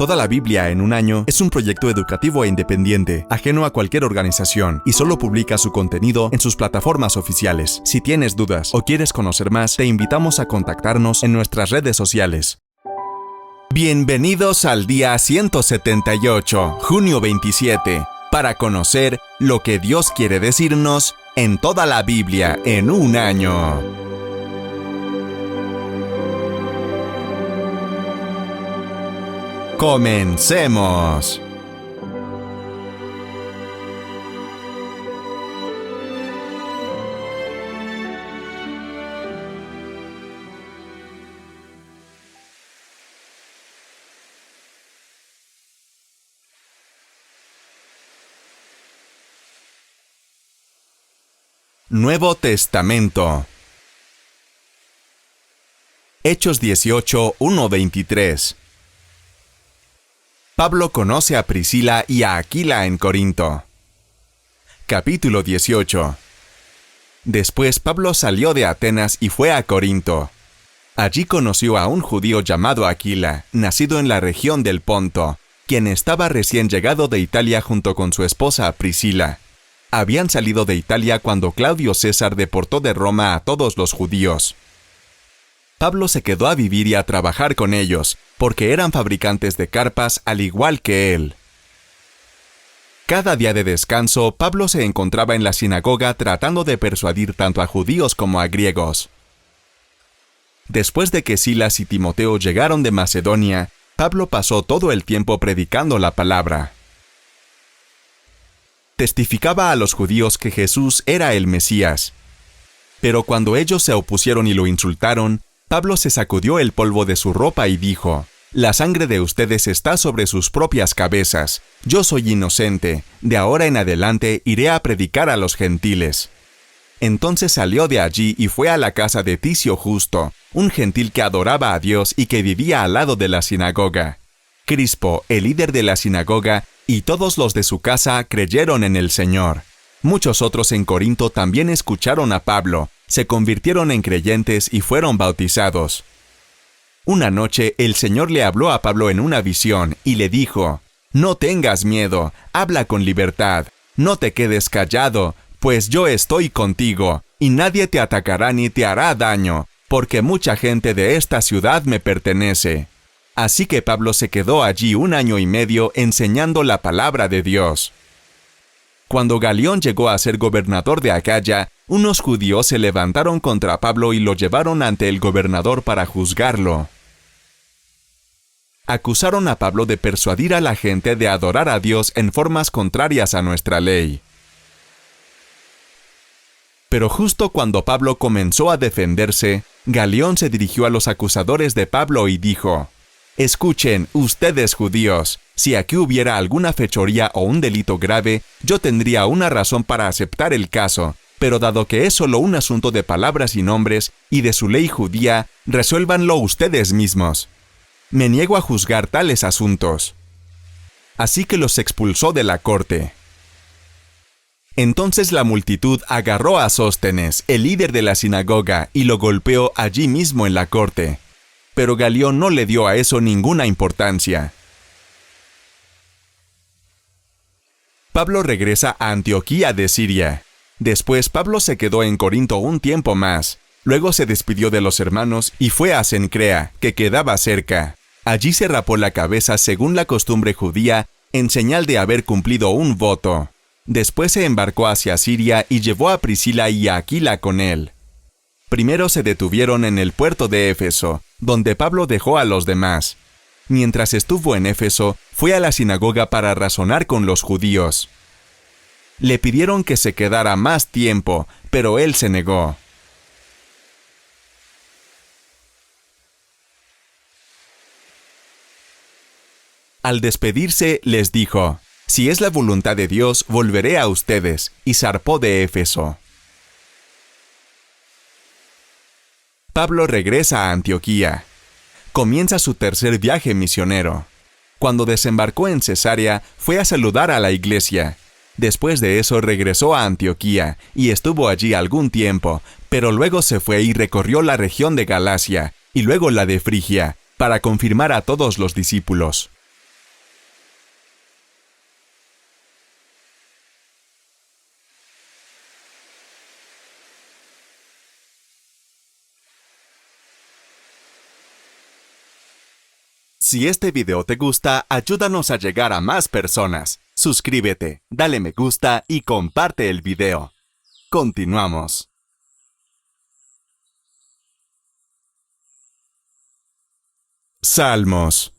Toda la Biblia en un año es un proyecto educativo e independiente, ajeno a cualquier organización, y solo publica su contenido en sus plataformas oficiales. Si tienes dudas o quieres conocer más, te invitamos a contactarnos en nuestras redes sociales. Bienvenidos al día 178, junio 27, para conocer lo que Dios quiere decirnos en toda la Biblia en un año. ¡Comencemos! Nuevo Testamento. Hechos 18, 1-23. Pablo conoce a Priscila y a Aquila en Corinto. Capítulo 18. Después Pablo salió de Atenas y fue a Corinto. Allí conoció a un judío llamado Aquila, nacido en la región del Ponto, quien estaba recién llegado de Italia junto con su esposa Priscila. Habían salido de Italia cuando Claudio César deportó de Roma a todos los judíos. Pablo se quedó a vivir y a trabajar con ellos, porque eran fabricantes de carpas al igual que él. Cada día de descanso, Pablo se encontraba en la sinagoga tratando de persuadir tanto a judíos como a griegos. Después de que Silas y Timoteo llegaron de Macedonia, Pablo pasó todo el tiempo predicando la palabra. Testificaba a los judíos que Jesús era el Mesías. Pero cuando ellos se opusieron y lo insultaron, Pablo se sacudió el polvo de su ropa y dijo: «La sangre de ustedes está sobre sus propias cabezas. Yo soy inocente. De ahora en adelante iré a predicar a los gentiles». Entonces salió de allí y fue a la casa de Ticio Justo, un gentil que adoraba a Dios y que vivía al lado de la sinagoga. Crispo, el líder de la sinagoga, y todos los de su casa creyeron en el Señor. Muchos otros en Corinto también escucharon a Pablo, se convirtieron en creyentes y fueron bautizados. Una noche el Señor le habló a Pablo en una visión y le dijo: «No tengas miedo, habla con libertad, no te quedes callado, pues yo estoy contigo, y nadie te atacará ni te hará daño, porque mucha gente de esta ciudad me pertenece». Así que Pablo se quedó allí 1 año y medio enseñando la palabra de Dios. Cuando Galión llegó a ser gobernador de Acaya, unos judíos se levantaron contra Pablo y lo llevaron ante el gobernador para juzgarlo. Acusaron a Pablo de persuadir a la gente de adorar a Dios en formas contrarias a nuestra ley. Pero justo cuando Pablo comenzó a defenderse, Galión se dirigió a los acusadores de Pablo y dijo: «Escuchen, ustedes judíos, si aquí hubiera alguna fechoría o un delito grave, yo tendría una razón para aceptar el caso, pero dado que es solo un asunto de palabras y nombres y de su ley judía, resuélvanlo ustedes mismos. Me niego a juzgar tales asuntos». Así que los expulsó de la corte. Entonces la multitud agarró a Sóstenes, el líder de la sinagoga, y lo golpeó allí mismo en la corte. Pero Galión no le dio a eso ninguna importancia. Pablo regresa a Antioquía de Siria. Después Pablo se quedó en Corinto un tiempo más. Luego se despidió de los hermanos y fue a Cencrea, que quedaba cerca. Allí se rapó la cabeza según la costumbre judía, en señal de haber cumplido un voto. Después se embarcó hacia Siria y llevó a Priscila y a Aquila con él. Primero se detuvieron en el puerto de Éfeso, donde Pablo dejó a los demás. Mientras estuvo en Éfeso, fue a la sinagoga para razonar con los judíos. Le pidieron que se quedara más tiempo, pero él se negó. Al despedirse, les dijo: «Si es la voluntad de Dios, volveré a ustedes», y zarpó de Éfeso. Pablo regresa a Antioquía. Comienza su tercer viaje misionero. Cuando desembarcó en Cesarea, fue a saludar a la iglesia. Después de eso regresó a Antioquía y estuvo allí algún tiempo, pero luego se fue y recorrió la región de Galacia y luego la de Frigia, para confirmar a todos los discípulos. Si este video te gusta, ayúdanos a llegar a más personas. Suscríbete, dale me gusta y comparte el video. Continuamos. Salmos.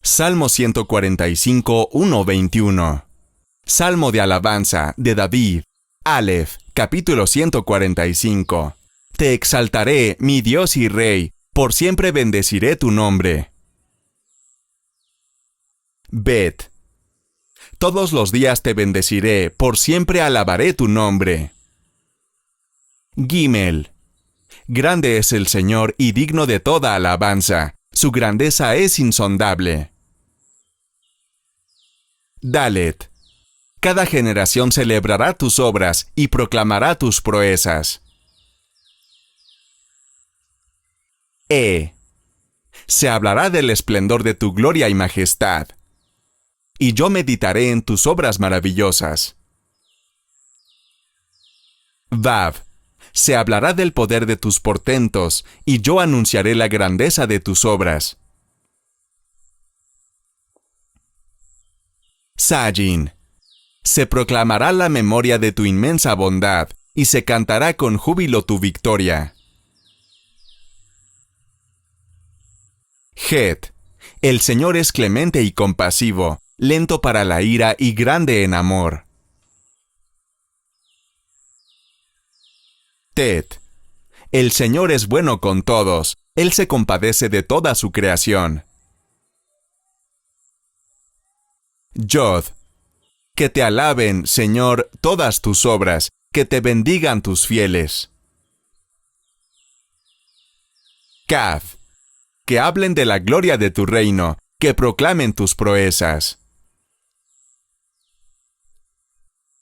Salmo 145, 1-21. Salmo de alabanza de David. Aleph, capítulo 145. Te exaltaré, mi Dios y Rey, por siempre bendeciré tu nombre. Bet. Todos los días te bendeciré, por siempre alabaré tu nombre. Gimel. Grande es el Señor y digno de toda alabanza. Su grandeza es insondable. Dalet. Cada generación celebrará tus obras y proclamará tus proezas. Se hablará del esplendor de tu gloria y majestad. Y yo meditaré en tus obras maravillosas. Vav. Se hablará del poder de tus portentos, y yo anunciaré la grandeza de tus obras. Sajin. Se proclamará la memoria de tu inmensa bondad, y se cantará con júbilo tu victoria. Het. El Señor es clemente y compasivo, lento para la ira y grande en amor. Tet. El Señor es bueno con todos, Él se compadece de toda su creación. Yod. Que te alaben, Señor, todas tus obras, que te bendigan tus fieles. Kaf. Que hablen de la gloria de tu reino, que proclamen tus proezas.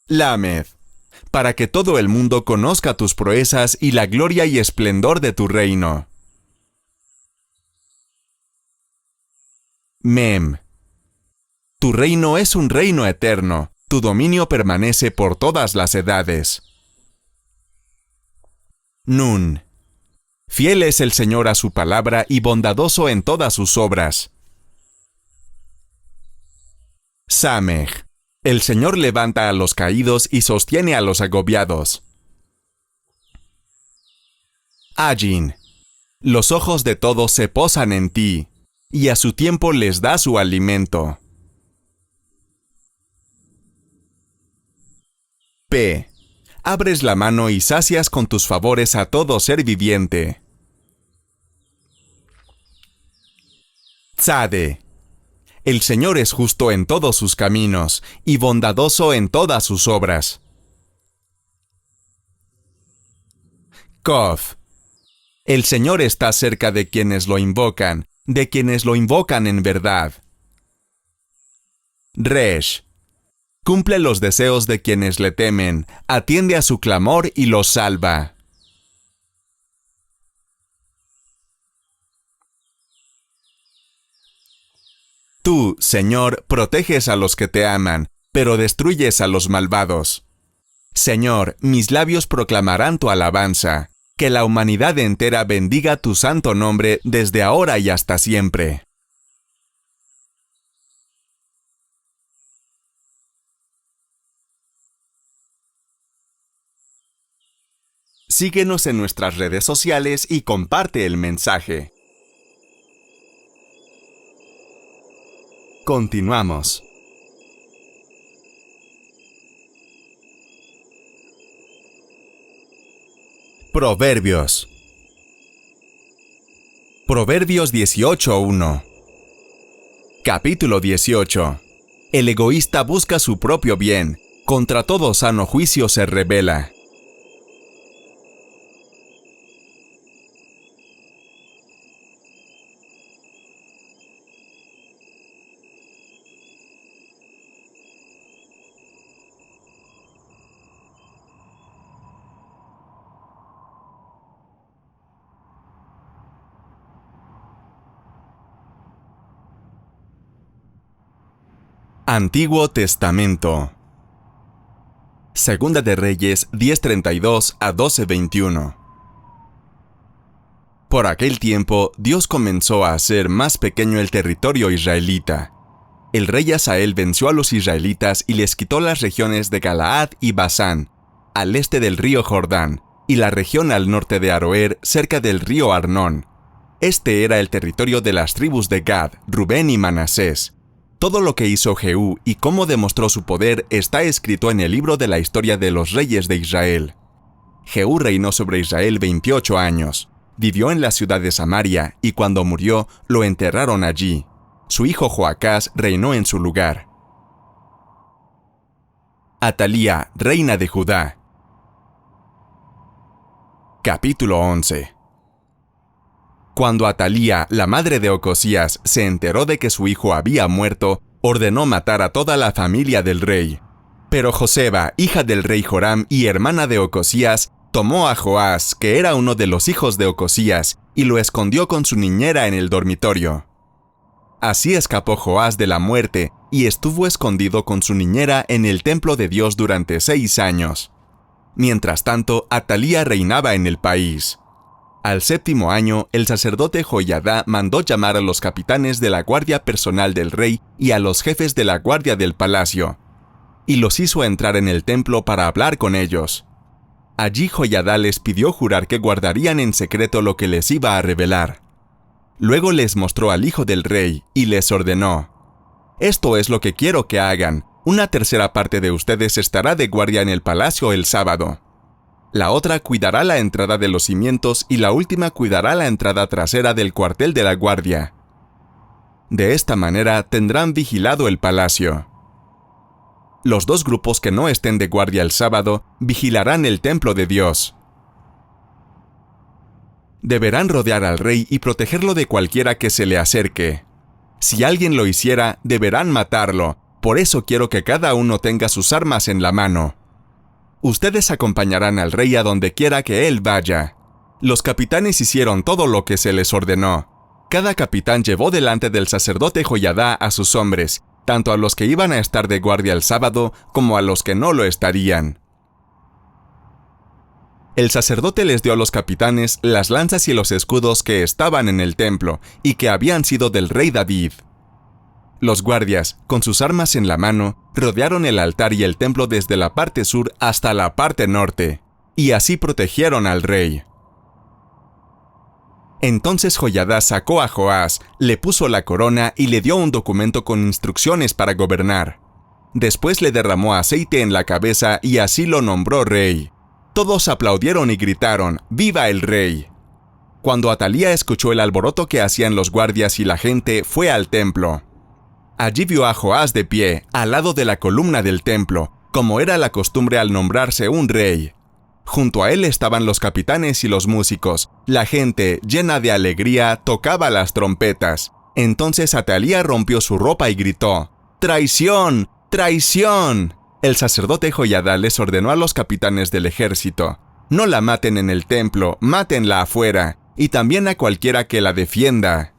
Lamed. Para que todo el mundo conozca tus proezas y la gloria y esplendor de tu reino. Mem. Tu reino es un reino eterno, tu dominio permanece por todas las edades. Nun. Fiel es el Señor a su palabra y bondadoso en todas sus obras. Samech. El Señor levanta a los caídos y sostiene a los agobiados. Ajin. Los ojos de todos se posan en ti, y a su tiempo les da su alimento. P. Abres la mano y sacias con tus favores a todo ser viviente. Tzade. El Señor es justo en todos sus caminos, y bondadoso en todas sus obras. Kof. El Señor está cerca de quienes lo invocan en verdad. Resh. Cumple los deseos de quienes le temen, atiende a su clamor y los salva. Tú, Señor, proteges a los que te aman, pero destruyes a los malvados. Señor, mis labios proclamarán tu alabanza. Que la humanidad entera bendiga tu santo nombre desde ahora y hasta siempre. Síguenos en nuestras redes sociales y comparte el mensaje. Continuamos. Proverbios. Proverbios 18:1. Capítulo 18. El egoísta busca su propio bien, contra todo sano juicio se rebela. Antiguo Testamento. Segunda de Reyes 10:32 a 12:21. Por aquel tiempo, Dios comenzó a hacer más pequeño el territorio israelita. El rey Hazael venció a los israelitas y les quitó las regiones de Galaad y Basán, al este del río Jordán, y la región al norte de Aroer, cerca del río Arnón. Este era el territorio de las tribus de Gad, Rubén y Manasés. Todo lo que hizo Jehú y cómo demostró su poder está escrito en el libro de la historia de los reyes de Israel. Jehú reinó sobre Israel 28 años. Vivió en la ciudad de Samaria y cuando murió, lo enterraron allí. Su hijo Joacás reinó en su lugar. Atalía, reina de Judá. Capítulo 11. Cuando Atalía, la madre de Ocosías, se enteró de que su hijo había muerto, ordenó matar a toda la familia del rey. Pero Joseba, hija del rey Joram y hermana de Ocosías, tomó a Joás, que era uno de los hijos de Ocosías, y lo escondió con su niñera en el dormitorio. Así escapó Joás de la muerte y estuvo escondido con su niñera en el templo de Dios durante 6 años. Mientras tanto, Atalía reinaba en el país. Al 7º año, el sacerdote Joiada mandó llamar a los capitanes de la guardia personal del rey y a los jefes de la guardia del palacio, y los hizo entrar en el templo para hablar con ellos. Allí Joiada les pidió jurar que guardarían en secreto lo que les iba a revelar. Luego les mostró al hijo del rey y les ordenó: «Esto es lo que quiero que hagan. Una tercera parte de ustedes estará de guardia en el palacio el sábado. La otra cuidará la entrada de los cimientos y la última cuidará la entrada trasera del cuartel de la guardia. De esta manera tendrán vigilado el palacio. Los 2 grupos que no estén de guardia el sábado vigilarán el templo de Dios. Deberán rodear al rey y protegerlo de cualquiera que se le acerque. Si alguien lo hiciera, deberán matarlo. Por eso quiero que cada uno tenga sus armas en la mano. Ustedes acompañarán al rey a donde quiera que él vaya». Los capitanes hicieron todo lo que se les ordenó. Cada capitán llevó delante del sacerdote Joiada a sus hombres, tanto a los que iban a estar de guardia el sábado como a los que no lo estarían. El sacerdote les dio a los capitanes las lanzas y los escudos que estaban en el templo y que habían sido del rey David. Los guardias, con sus armas en la mano, rodearon el altar y el templo desde la parte sur hasta la parte norte, y así protegieron al rey. Entonces Joiada sacó a Joás, le puso la corona y le dio un documento con instrucciones para gobernar. Después le derramó aceite en la cabeza y así lo nombró rey. Todos aplaudieron y gritaron: «¡Viva el rey!». Cuando Atalía escuchó el alboroto que hacían los guardias y la gente, fue al templo. Allí vio a Joás de pie, al lado de la columna del templo, como era la costumbre al nombrarse un rey. Junto a él estaban los capitanes y los músicos. La gente, llena de alegría, tocaba las trompetas. Entonces Atalía rompió su ropa y gritó: «¡Traición! ¡Traición!». El sacerdote Joiada les ordenó a los capitanes del ejército: «No la maten en el templo, mátenla afuera, y también a cualquiera que la defienda».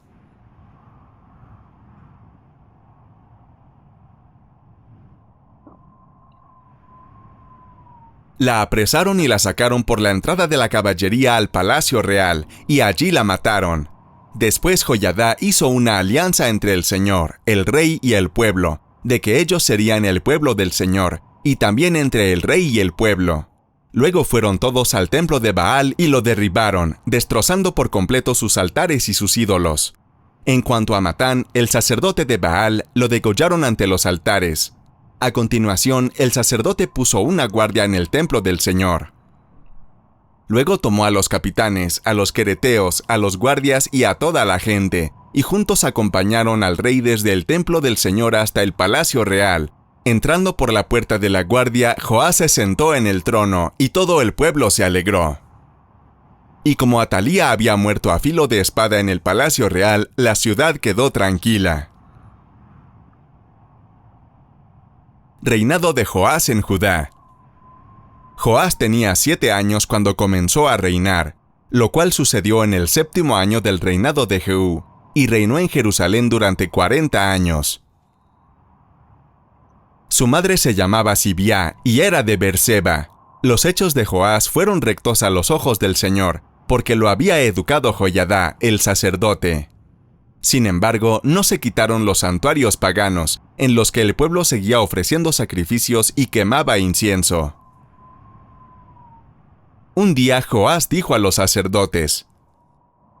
La apresaron y la sacaron por la entrada de la caballería al palacio real, y allí la mataron. Después Joiada hizo una alianza entre el Señor, el rey y el pueblo, de que ellos serían el pueblo del Señor, y también entre el rey y el pueblo. Luego fueron todos al templo de Baal y lo derribaron, destrozando por completo sus altares y sus ídolos. En cuanto a Matán, el sacerdote de Baal, lo degollaron ante los altares. A continuación, el sacerdote puso una guardia en el templo del Señor. Luego tomó a los capitanes, a los quereteos, a los guardias y a toda la gente, y juntos acompañaron al rey desde el templo del Señor hasta el palacio real. Entrando por la puerta de la guardia, Joás se sentó en el trono, y todo el pueblo se alegró. Y como Atalía había muerto a filo de espada en el palacio real, la ciudad quedó tranquila. Reinado de Joás en Judá. Joás tenía 7 años cuando comenzó a reinar, lo cual sucedió en el 7º año del reinado de Jehú, y reinó en Jerusalén durante 40 años. Su madre se llamaba Zibiá y era de Beerseba. Los hechos de Joás fueron rectos a los ojos del Señor, porque lo había educado Joiada, el sacerdote. Sin embargo, no se quitaron los santuarios paganos, en los que el pueblo seguía ofreciendo sacrificios y quemaba incienso. Un día Joás dijo a los sacerdotes: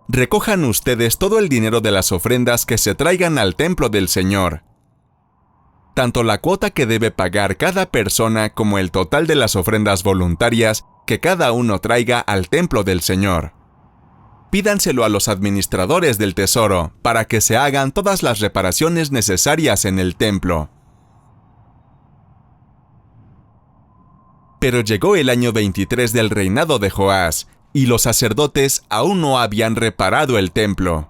«Recojan ustedes todo el dinero de las ofrendas que se traigan al templo del Señor, tanto la cuota que debe pagar cada persona como el total de las ofrendas voluntarias que cada uno traiga al templo del Señor. Pídanselo a los administradores del tesoro para que se hagan todas las reparaciones necesarias en el templo». Pero llegó el año 23 del reinado de Joás, y los sacerdotes aún no habían reparado el templo.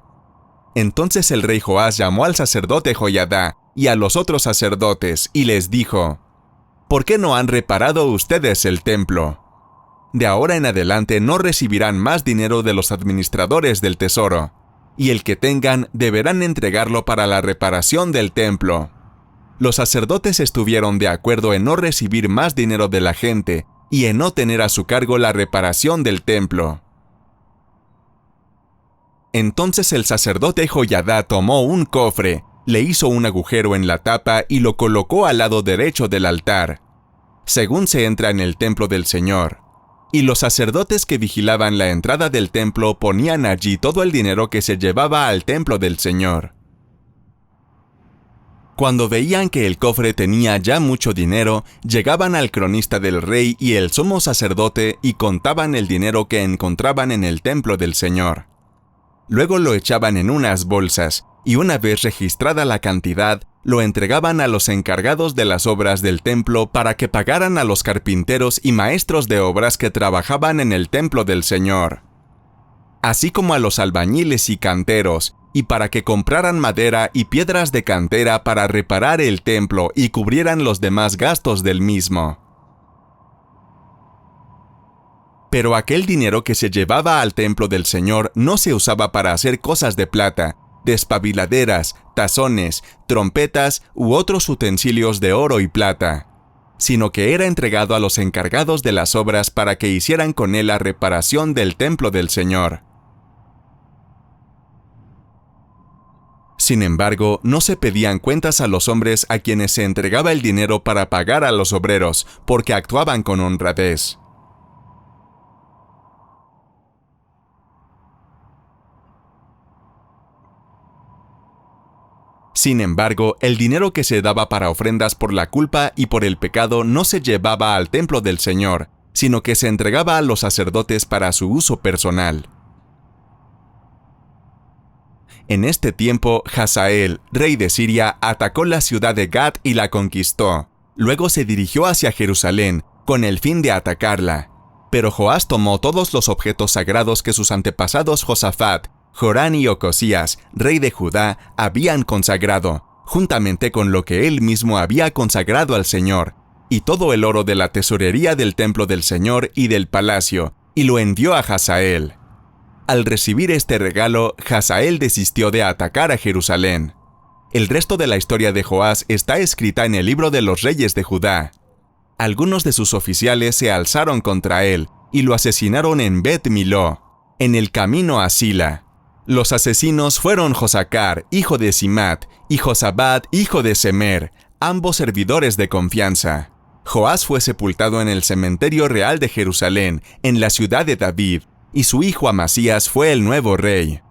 Entonces el rey Joás llamó al sacerdote Joiada y a los otros sacerdotes y les dijo: «¿Por qué no han reparado ustedes el templo? De ahora en adelante no recibirán más dinero de los administradores del tesoro, y el que tengan deberán entregarlo para la reparación del templo». Los sacerdotes estuvieron de acuerdo en no recibir más dinero de la gente y en no tener a su cargo la reparación del templo. Entonces el sacerdote Joiada tomó un cofre, le hizo un agujero en la tapa y lo colocó al lado derecho del altar, según se entra en el templo del Señor. Y los sacerdotes que vigilaban la entrada del templo ponían allí todo el dinero que se llevaba al templo del Señor. Cuando veían que el cofre tenía ya mucho dinero, llegaban al cronista del rey y el sumo sacerdote y contaban el dinero que encontraban en el templo del Señor. Luego lo echaban en unas bolsas, y una vez registrada la cantidad, lo entregaban a los encargados de las obras del templo para que pagaran a los carpinteros y maestros de obras que trabajaban en el templo del Señor, así como a los albañiles y canteros, y para que compraran madera y piedras de cantera para reparar el templo y cubrieran los demás gastos del mismo. Pero aquel dinero que se llevaba al templo del Señor no se usaba para hacer cosas de plata, despabiladeras, tazones, trompetas u otros utensilios de oro y plata, sino que era entregado a los encargados de las obras para que hicieran con él la reparación del templo del Señor. Sin embargo, no se pedían cuentas a los hombres a quienes se entregaba el dinero para pagar a los obreros, porque actuaban con honradez. Sin embargo, el dinero que se daba para ofrendas por la culpa y por el pecado no se llevaba al templo del Señor, sino que se entregaba a los sacerdotes para su uso personal. En este tiempo, Hazael, rey de Siria, atacó la ciudad de Gat y la conquistó. Luego se dirigió hacia Jerusalén, con el fin de atacarla. Pero Joás tomó todos los objetos sagrados que sus antepasados Josafat, Jorán y Ocosías, rey de Judá, habían consagrado, juntamente con lo que él mismo había consagrado al Señor, y todo el oro de la tesorería del templo del Señor y del palacio, y lo envió a Hazael. Al recibir este regalo, Hazael desistió de atacar a Jerusalén. El resto de la historia de Joás está escrita en el libro de los reyes de Judá. Algunos de sus oficiales se alzaron contra él y lo asesinaron en Bet-Miló, en el camino a Sila. Los asesinos fueron Josacar, hijo de Simat, y Josabad, hijo de Semer, ambos servidores de confianza. Joás fue sepultado en el cementerio real de Jerusalén, en la ciudad de David, y su hijo Amasías fue el nuevo rey.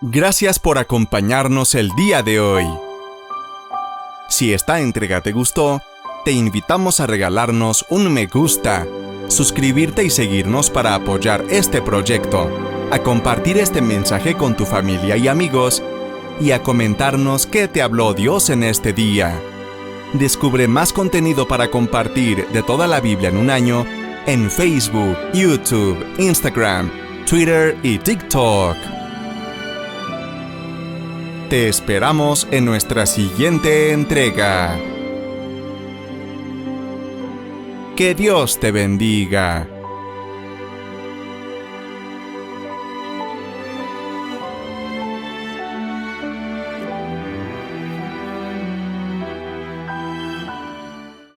Gracias por acompañarnos el día de hoy. Si esta entrega te gustó, te invitamos a regalarnos un me gusta, suscribirte y seguirnos para apoyar este proyecto, a compartir este mensaje con tu familia y amigos, y a comentarnos qué te habló Dios en este día. Descubre más contenido para compartir de toda la Biblia en un año en Facebook, YouTube, Instagram, Twitter y TikTok. Te esperamos en nuestra siguiente entrega. Que Dios te bendiga.